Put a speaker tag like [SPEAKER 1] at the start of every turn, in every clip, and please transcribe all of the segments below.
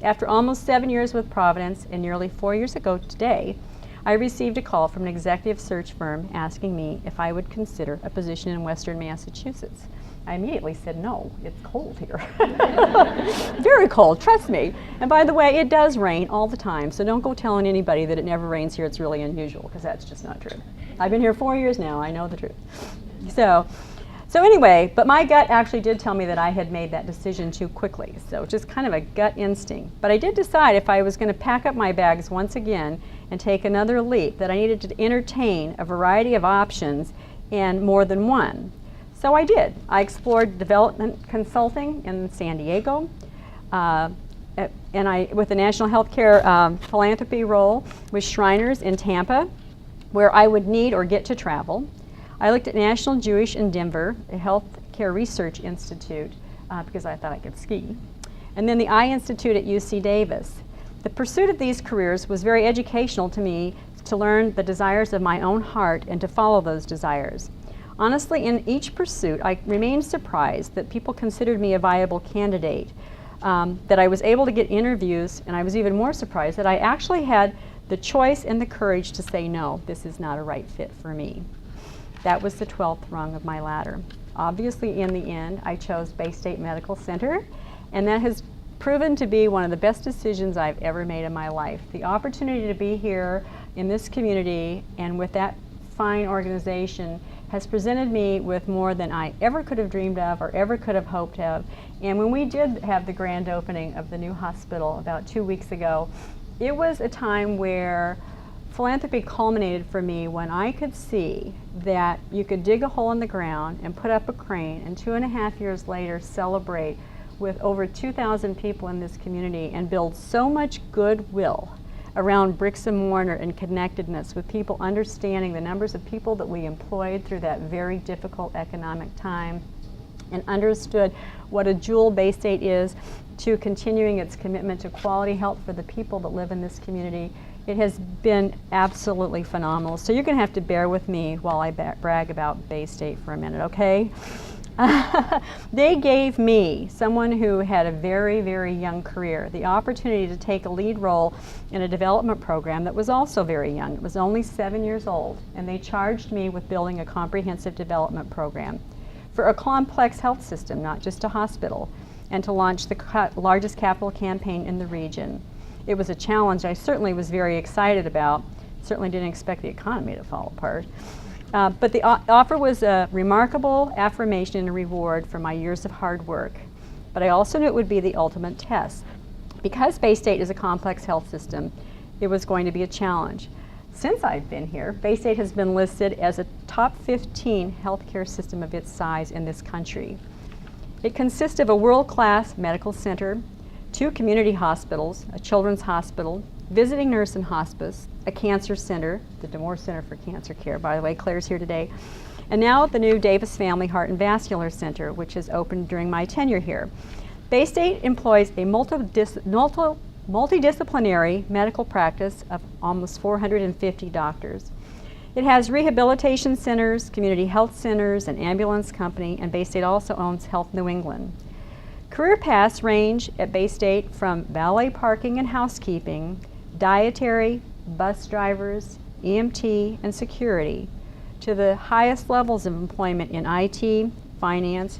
[SPEAKER 1] After almost 7 years with Providence and nearly 4 years ago today, I received a call from an executive search firm asking me if I would consider a position in Western Massachusetts. I immediately said no, it's cold here. Very cold, trust me. And by the way, it does rain all the time, so don't go telling anybody that it never rains here. It's really unusual, because that's just not true. I've been here 4 years now, I know the truth. So anyway, but my gut actually did tell me that I had made that decision too quickly, so just kind of a gut instinct. But I did decide if I was going to pack up my bags once again and take another leap, that I needed to entertain a variety of options and more than one. So I did. I explored development consulting in San Diego, and with the National Healthcare Philanthropy role with Shriners in Tampa, where I would need or get to travel. I looked at National Jewish in Denver, a healthcare research institute, because I thought I could ski. And then the Eye Institute at UC Davis. The pursuit of these careers was very educational to me, to learn the desires of my own heart and to follow those desires. Honestly, in each pursuit, I remained surprised that people considered me a viable candidate, that I was able to get interviews, and I was even more surprised that I actually had the choice and the courage to say, no, this is not a right fit for me. That was the 12th rung of my ladder. Obviously, in the end, I chose Bay State Medical Center, and that has proven to be one of the best decisions I've ever made in my life. The opportunity to be here in this community and with that fine organization has presented me with more than I ever could have dreamed of or ever could have hoped of. And when we did have the grand opening of the new hospital about 2 weeks ago, it was a time where philanthropy culminated for me when I could see that you could dig a hole in the ground and put up a crane, and 2.5 years later celebrate with over 2,000 people in this community and build so much goodwill around bricks and mortar and connectedness, with people understanding the numbers of people that we employed through that very difficult economic time, and understood what a jewel Bay State is to continuing its commitment to quality health for the people that live in this community. It has been absolutely phenomenal. So you're going to have to bear with me while I brag about Bay State for a minute, okay? They gave me, someone who had a very, very young career, the opportunity to take a lead role in a development program that was also very young. It was only 7 years old, and they charged me with building a comprehensive development program for a complex health system, not just a hospital, and to launch the largest capital campaign in the region. It was a challenge I certainly was very excited about. Certainly didn't expect the economy to fall apart. But the offer was a remarkable affirmation and reward for my years of hard work. But I also knew it would be the ultimate test. Because Bay State is a complex health system, it was going to be a challenge. Since I've been here, Bay State has been listed as a top 15 healthcare system of its size in this country. It consists of a world-class medical center, 2 community hospitals, a children's hospital, visiting nurse and hospice, a cancer center, the Damore Center for Cancer Care, by the way, Claire's here today, and now the new Davis Family Heart and Vascular Center, which has opened during my tenure here. Bay State employs a multidisciplinary medical practice of almost 450 doctors. It has rehabilitation centers, community health centers, an ambulance company, and Bay State also owns Health New England. Career paths range at Bay State from valet parking and housekeeping, dietary, bus drivers, EMT, and security, to the highest levels of employment in IT, finance,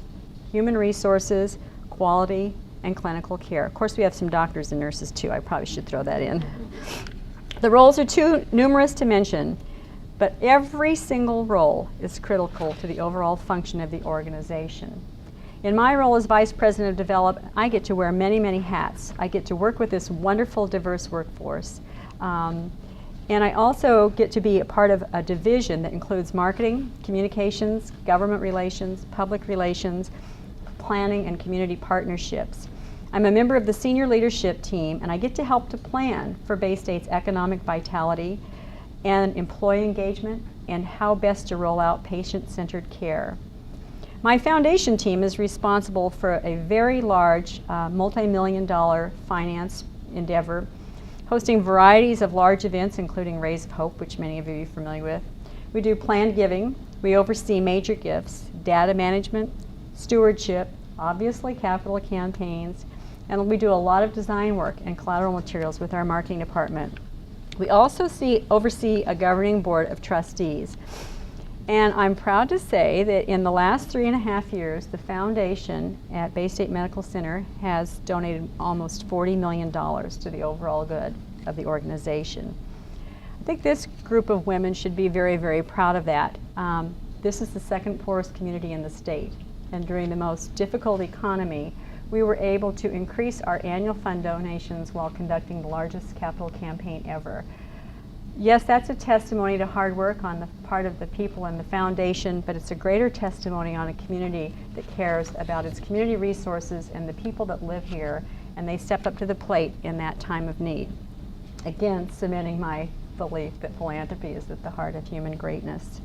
[SPEAKER 1] human resources, quality, and clinical care. Of course, we have some doctors and nurses too. I probably should throw that in. The roles are too numerous to mention, but every single role is critical to the overall function of the organization. In my role as Vice President of Development, I get to wear many, many hats. I get to work with this wonderful, diverse workforce. And I also get to be a part of a division that includes marketing, communications, government relations, public relations, planning, and community partnerships. I'm a member of the senior leadership team, and I get to help to plan for Bay State's economic vitality and employee engagement and how best to roll out patient-centered care. My foundation team is responsible for a very large multi-million-dollar finance endeavor, hosting varieties of large events, including Rays of Hope, which many of you are familiar with. We do planned giving. We oversee major gifts, data management, stewardship, obviously capital campaigns, And we do a lot of design work and collateral materials with our marketing department. We also oversee a governing board of trustees. And I'm proud to say that in the last 3.5 years, the foundation at Bay State Medical Center has donated almost $40 million to the overall good of the organization. I think this group of women should be very, very proud of that. This is the second poorest community in the state. And during the most difficult economy, we were able to increase our annual fund donations while conducting the largest capital campaign ever. Yes, that's a testimony to hard work on the part of the people in the foundation, but it's a greater testimony on a community that cares about its community resources and the people that live here, and they stepped up to the plate in that time of need. Again, cementing my belief that philanthropy is at the heart of human greatness.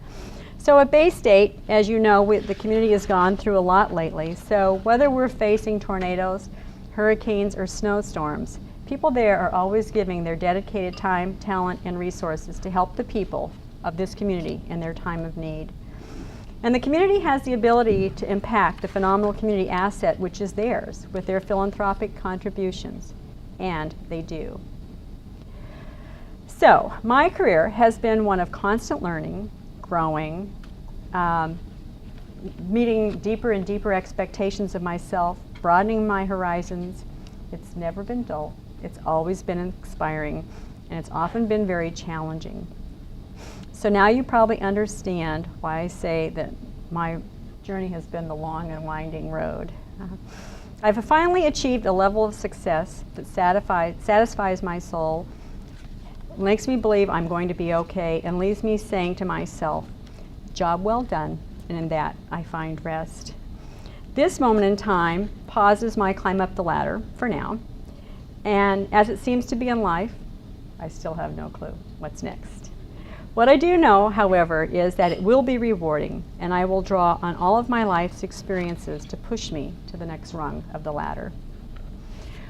[SPEAKER 1] So at Bay State, as you know, the community has gone through a lot lately. So whether we're facing tornadoes, hurricanes, or snowstorms, people there are always giving their dedicated time, talent, and resources to help the people of this community in their time of need. And the community has the ability to impact the phenomenal community asset which is theirs with their philanthropic contributions, and they do. So my career has been one of constant learning, growing, meeting deeper and deeper expectations of myself, broadening my horizons. It's never been dull. It's always been inspiring, and it's often been very challenging. So now you probably understand why I say that my journey has been the long and winding road. I've finally achieved a level of success that satisfies my soul, makes me believe I'm going to be okay, and leaves me saying to myself, job well done, and in that I find rest. This moment in time pauses my climb up the ladder for now, and as it seems to be in life, I still have no clue what's next. What I do know, however, is that it will be rewarding, and I will draw on all of my life's experiences to push me to the next rung of the ladder.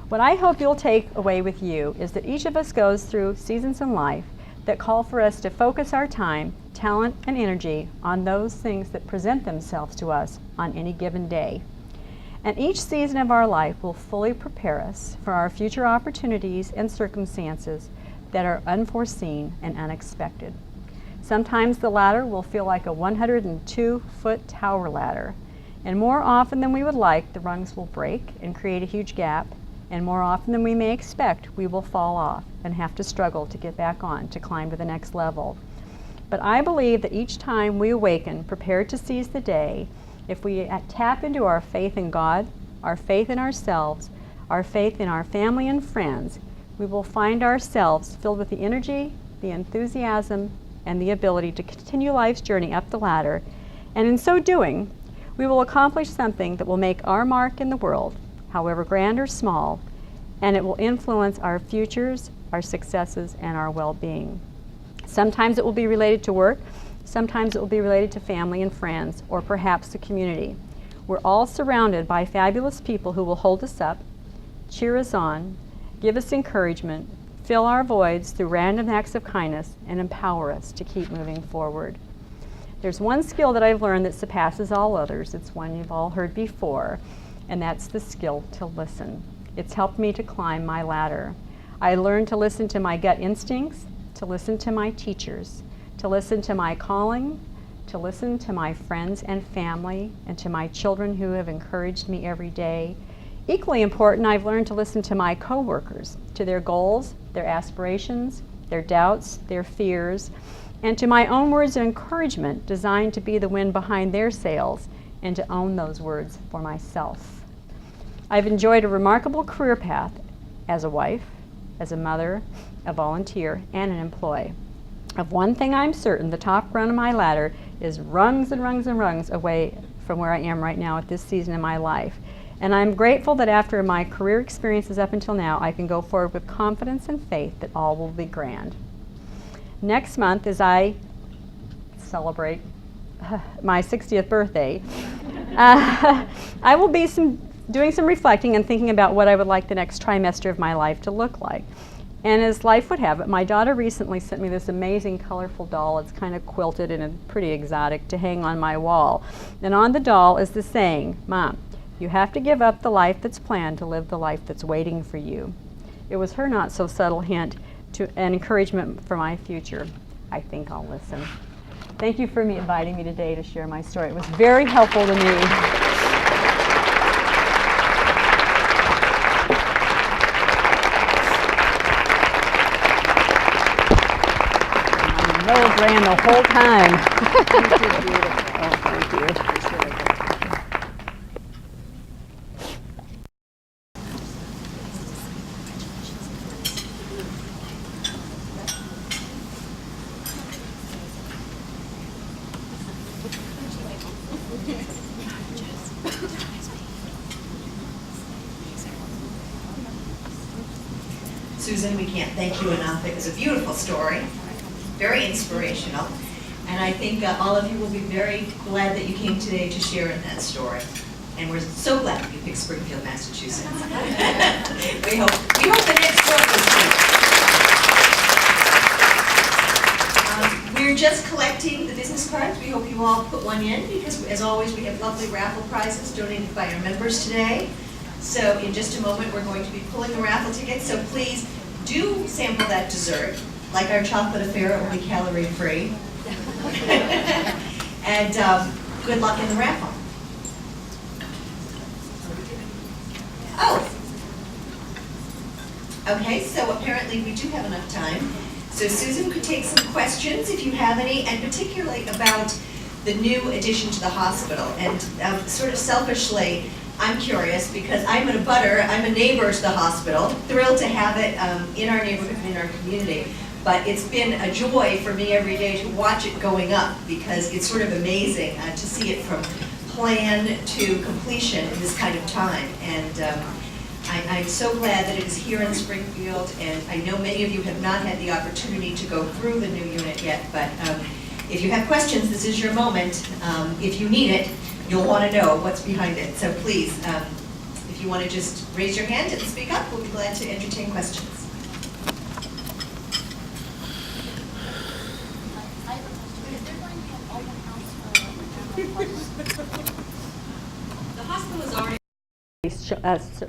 [SPEAKER 1] What I hope you'll take away with you is that each of us goes through seasons in life that call for us to focus our time, talent, and energy on those things that present themselves to us on any given day. And each season of our life will fully prepare us for our future opportunities and circumstances that are unforeseen and unexpected. Sometimes the ladder will feel like a 102-foot tower ladder, and more often than we would like, the rungs will break and create a huge gap, and more often than we may expect, we will fall off and have to struggle to get back on to climb to the next level. But I believe that each time we awaken, prepared to seize the day, if we tap into our faith in God, our faith in ourselves, our faith in our family and friends, we will find ourselves filled with the energy, the enthusiasm, and the ability to continue life's journey up the ladder. And in so doing, we will accomplish something that will make our mark in the world, however grand or small, and it will influence our futures, our successes, and our well-being. Sometimes it will be related to work, sometimes it will be related to family and friends, or perhaps the community. We're all surrounded by fabulous people who will hold us up, cheer us on, give us encouragement, fill our voids through random acts of kindness, and empower us to keep moving forward. There's one skill that I've learned that surpasses all others. It's one you've all heard before, and that's the skill to listen. It's helped me to climb my ladder. I learned to listen to my gut instincts, to listen to my teachers, to listen to my calling, to listen to my friends and family, and to my children who have encouraged me every day. Equally important, I've learned to listen to my coworkers, to their goals, their aspirations, their doubts, their fears, and to my own words of encouragement designed to be the wind behind their sails and to own those words for myself. I've enjoyed a remarkable career path as a wife, as a mother, a volunteer, and an employee. Of one thing I'm certain, the top rung of my ladder is rungs and rungs and rungs away from where I am right now at this season in my life. And I'm grateful that after my career experiences up until now, I can go forward with confidence and faith that all will be grand. Next month, as I celebrate my 60th birthday, I will be doing some reflecting and thinking about what I would like the next trimester of my life to look like. And as life would have it, my daughter recently sent me this amazing colorful doll. It's kind of quilted and pretty exotic to hang on my wall. And on the doll is the saying, "Mom, You have to give up the life that's planned to live the life that's waiting for you. It was her not so subtle hint to an encouragement for my future. I think I'll listen. Thank you for inviting me today to share my story. It was very helpful to me. My nose ran the whole time. Oh, thank you.
[SPEAKER 2] Susan, we can't thank you enough. It was a beautiful story, very inspirational, and I think all of you will be very glad that you came today to share in that story. And we're so glad that you picked Springfield, Massachusetts. we hope the next book is here. We're just collecting the business cards. We hope you all put one in because, as always, we have lovely raffle prizes donated by our members today. So in just a moment, we're going to be pulling the raffle tickets. So please do sample that dessert. Like our chocolate affair, it will be calorie free. And good luck in the raffle. Oh. Okay, so apparently we do have enough time. So Susan could take some questions if you have any, and particularly about the new addition to the hospital. And sort of selfishly, I'm curious because I'm a butter, I'm a neighbor to the hospital, thrilled to have it in our neighborhood and in our community. But it's been a joy for me every day to watch it going up because it's sort of amazing to see it from plan to completion in this kind of time. And I'm so glad that it is here in Springfield, and I know many of you have not had the opportunity to go through the new unit yet, but if you have questions, this is your moment. If you need it, you'll want to know what's behind it. So please, if you want to just raise your hand and speak up, we'll be glad to entertain questions.
[SPEAKER 3] I have a question. Is there going to be an open house for
[SPEAKER 2] The hospital is already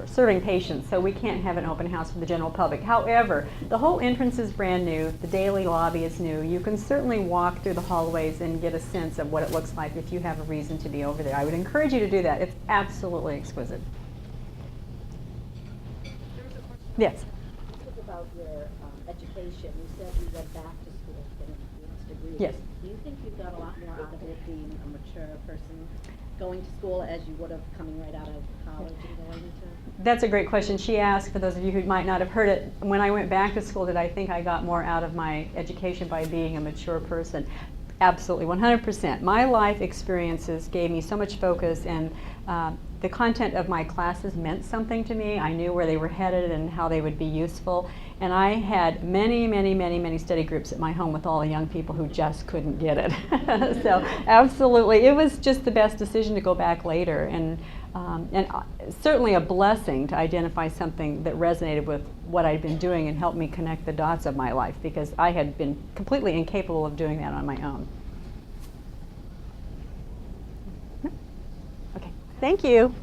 [SPEAKER 1] serving patients, so we can't have an open house for the general public. However, the whole entrance is brand new, the daily lobby is new. You can certainly walk through the hallways and get a sense of what it looks like if you have a reason to be over there. I would encourage you to do that. It's absolutely exquisite. Yes?
[SPEAKER 4] This was about your education. You said you went back to school to get an advanced degree.
[SPEAKER 1] Yes.
[SPEAKER 4] Do you think you got a lot more out of it being a mature person going to school as you would have coming right out of college and going into?
[SPEAKER 1] That's a great question. She asked, for those of you who might not have heard it, when I went back to school, did I think I got more out of my education by being a mature person? Absolutely, 100%. My life experiences gave me so much focus, and the content of my classes meant something to me. I knew where they were headed and how they would be useful. And I had many study groups at my home with all the young people who just couldn't get it. So absolutely, it was just the best decision to go back later. And certainly a blessing to identify something that resonated with what I'd been doing and helped me connect the dots of my life, because I had been completely incapable of doing that on my own. Okay, thank you.